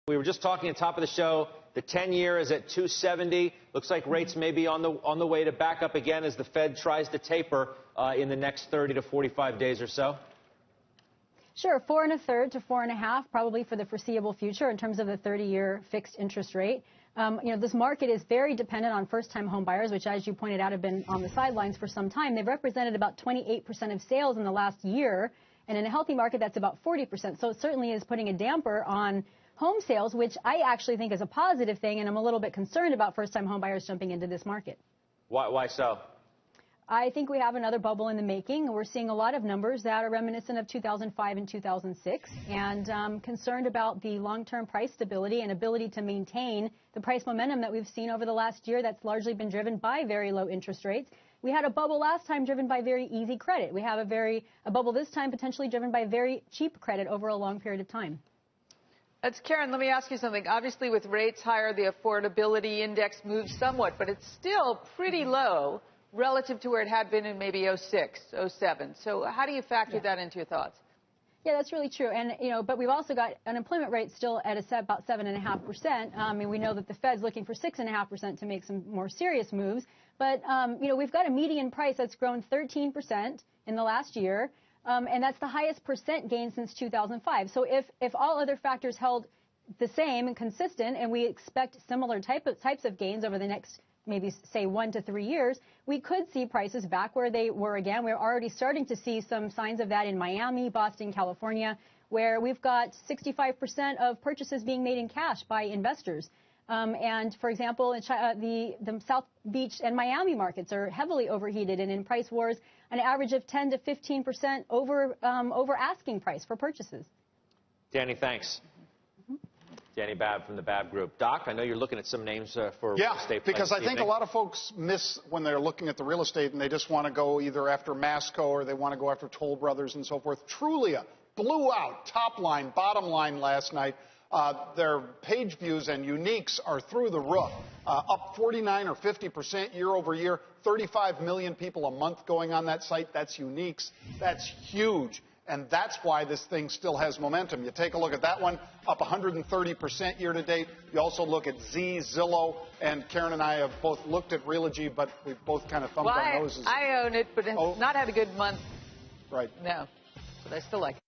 We were just talking at the top of the show. The 10-year is at 270. Looks like rates may be on the way to back up again as the Fed tries to taper in the next 30 to 45 days or so. Sure, 4 1/3 to 4 1/2, probably for the foreseeable future in terms of the 30-year fixed interest rate. This market is very dependent on first-time home buyers, which, as you pointed out, have been on the sidelines for some time. They've represented about 28% of sales in the last year, and in a healthy market, that's about 40%. So it certainly is putting a damper on home sales, which I actually think is a positive thing, and I'm a little bit concerned about first-time home buyers jumping into this market. Why so? I think we have another bubble in the making. We're seeing a lot of numbers that are reminiscent of 2005 and 2006, and concerned about the long-term price stability and ability to maintain the price momentum that we've seen over the last year that's largely been driven by very low interest rates. We had a bubble last time driven by very easy credit. We have a bubble this time potentially driven by very cheap credit over a long period of time. That's Karen. Let me ask you something. Obviously, with rates higher, the affordability index moves somewhat, but it's still pretty low relative to where it had been in maybe 06, 07. So how do you factor that into your thoughts? Yeah, that's really true. And, but we've also got unemployment rate still at about 7.5%. And we know that the Fed's looking for 6.5% to make some more serious moves. But, we've got a median price that's grown 13% in the last year. And that's the highest percent gain since 2005. So if all other factors held the same and consistent, and we expect similar types of gains over the next maybe say 1 to 3 years, we could see prices back where they were again. We're already starting to see some signs of that in Miami, Boston, California, where we've got 65% of purchases being made in cash by investors. And for example, the South Beach and Miami markets are heavily overheated and in price wars, an average of 10 to 15% over asking price for purchases. Dani, thanks. Dani Babb from the Babb Group. Doc, I know you're looking at some names for real estate. Yeah, because I think a lot of folks miss when they're looking at the real estate and they just want to go either after Masco or they want to go after Toll Brothers and so forth. Trulia blew out top line, bottom line last night. Their page views and uniques are through the roof, up 49 or 50% year over year, 35 million people a month going on that site. That's uniques. That's huge. And that's why this thing still has momentum. You take a look at that one, up 130% year to date. You also look at Zillow, and Karen and I have both looked at Realogy, but we've both kind of thumbed our noses. I own it, but it's not had a good month. Right. No, but I still like it.